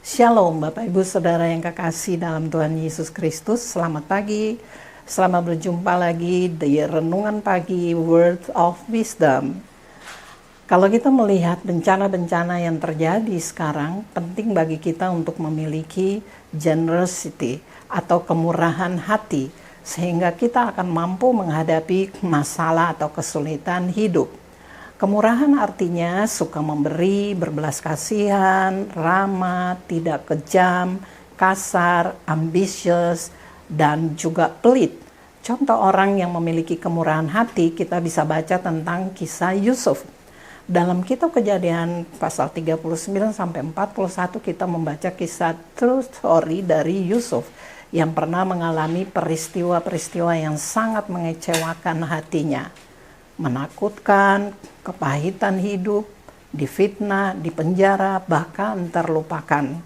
Shalom Bapak Ibu Saudara yang kekasih dalam Tuhan Yesus Kristus. Selamat pagi, selamat berjumpa lagi di Renungan Pagi Word of Wisdom. Kalau kita melihat bencana-bencana yang terjadi sekarang, penting bagi kita untuk memiliki generosity atau kemurahan hati, sehingga kita akan mampu menghadapi masalah atau kesulitan hidup. Kemurahan artinya suka memberi, berbelas kasihan, ramah, tidak kejam, kasar, ambisius, dan juga pelit. Contoh orang yang memiliki kemurahan hati, kita bisa baca tentang kisah Yusuf. Dalam kitab Kejadian pasal 39 sampai 41 kita membaca kisah true story dari Yusuf yang pernah mengalami peristiwa-peristiwa yang sangat mengecewakan hatinya. Menakutkan, kepahitan hidup, difitnah, dipenjara, bahkan terlupakan.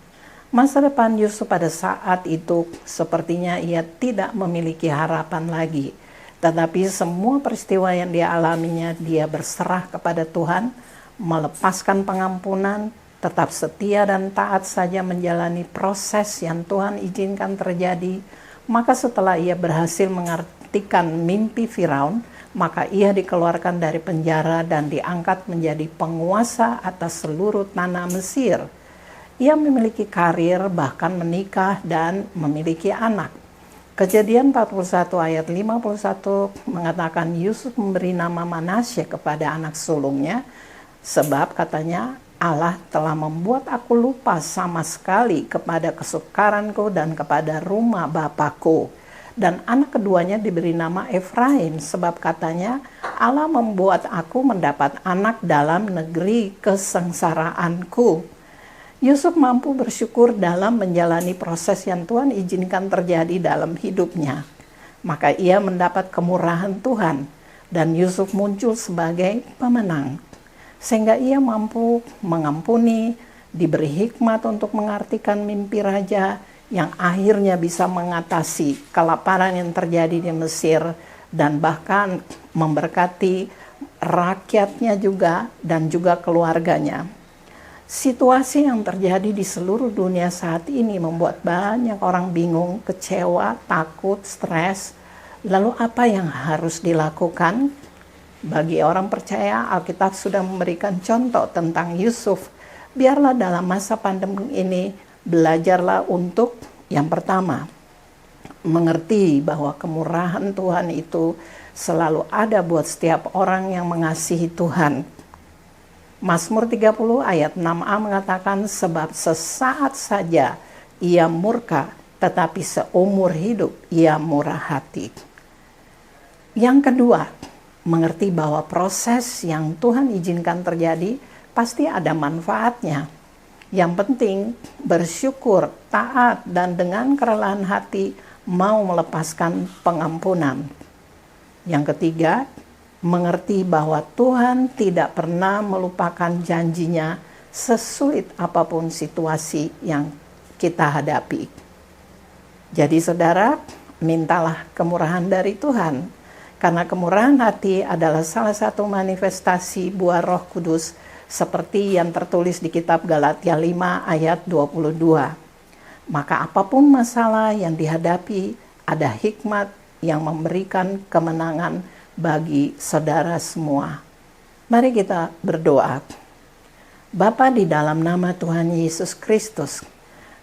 Masa depan Yusuf pada saat itu sepertinya ia tidak memiliki harapan lagi. Tetapi semua peristiwa yang dia alaminya, dia berserah kepada Tuhan, melepaskan pengampunan, tetap setia dan taat saja menjalani proses yang Tuhan izinkan terjadi. Maka setelah ia berhasil mengartikan mimpi Firaun, maka ia dikeluarkan dari penjara dan diangkat menjadi penguasa atas seluruh tanah Mesir. Ia memiliki karir, bahkan menikah dan memiliki anak. Kejadian 41 ayat 51 mengatakan Yusuf memberi nama Manasye kepada anak sulungnya, sebab katanya Allah telah membuat aku lupa sama sekali kepada kesukaranku dan kepada rumah bapakku. Dan anak keduanya diberi nama Efraim, sebab katanya Allah membuat aku mendapat anak dalam negeri kesengsaraanku. Yusuf mampu bersyukur dalam menjalani proses yang Tuhan izinkan terjadi dalam hidupnya. Maka ia mendapat kemurahan Tuhan dan Yusuf muncul sebagai pemenang. Sehingga ia mampu mengampuni, diberi hikmat untuk mengartikan mimpi raja, yang akhirnya bisa mengatasi kelaparan yang terjadi di Mesir dan bahkan memberkati rakyatnya juga dan juga keluarganya. Situasi yang terjadi di seluruh dunia saat ini membuat banyak orang bingung, kecewa, takut, stres. Lalu apa yang harus dilakukan? Bagi orang percaya, Alkitab sudah memberikan contoh tentang Yusuf. Biarlah dalam masa pandemi ini belajarlah untuk yang pertama, mengerti bahwa kemurahan Tuhan itu selalu ada buat setiap orang yang mengasihi Tuhan. Mazmur 30 ayat 6a mengatakan, sebab sesaat saja ia murka, tetapi seumur hidup ia murah hati. Yang kedua, mengerti bahwa proses yang Tuhan izinkan terjadi pasti ada manfaatnya. Yang penting bersyukur, taat, dan dengan kerelaan hati mau melepaskan pengampunan. Yang ketiga, mengerti bahwa Tuhan tidak pernah melupakan janjinya sesulit apapun situasi yang kita hadapi. Jadi saudara, mintalah kemurahan dari Tuhan. Karena kemurahan hati adalah salah satu manifestasi buah Roh Kudus seperti yang tertulis di kitab Galatia 5 ayat 22. Maka apapun masalah yang dihadapi, ada hikmat yang memberikan kemenangan bagi saudara semua. Mari kita berdoa. Bapa, di dalam nama Tuhan Yesus Kristus,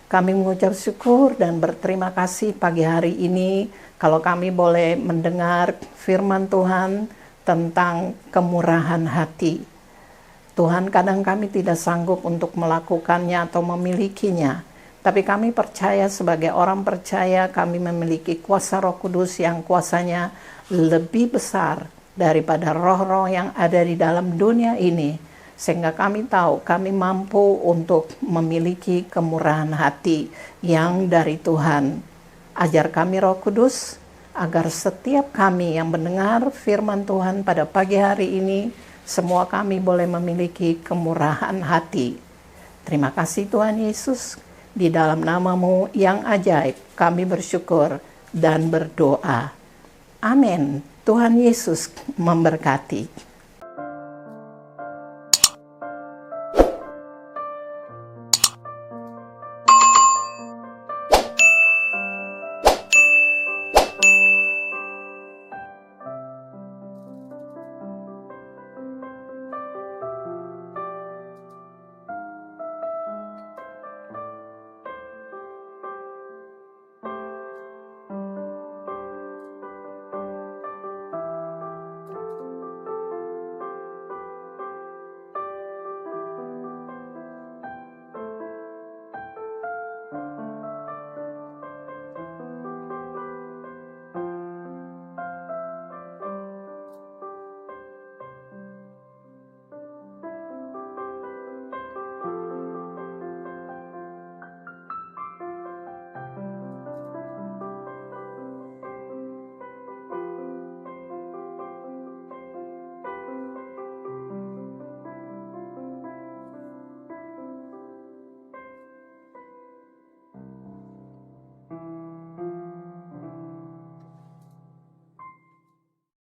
kami mengucap syukur dan berterima kasih pagi hari ini kalau kami boleh mendengar firman Tuhan tentang kemurahan hati. Tuhan, kadang kami tidak sanggup untuk melakukannya atau memilikinya, tapi kami percaya sebagai orang percaya kami memiliki kuasa Roh Kudus yang kuasanya lebih besar daripada roh-roh yang ada di dalam dunia ini, sehingga kami tahu kami mampu untuk memiliki kemurahan hati yang dari Tuhan. Ajar kami Roh Kudus, agar setiap kami yang mendengar firman Tuhan pada pagi hari ini, semua kami boleh memiliki kemurahan hati. Terima kasih Tuhan Yesus, di dalam nama-Mu yang ajaib kami bersyukur dan berdoa. Amin. Tuhan Yesus memberkati.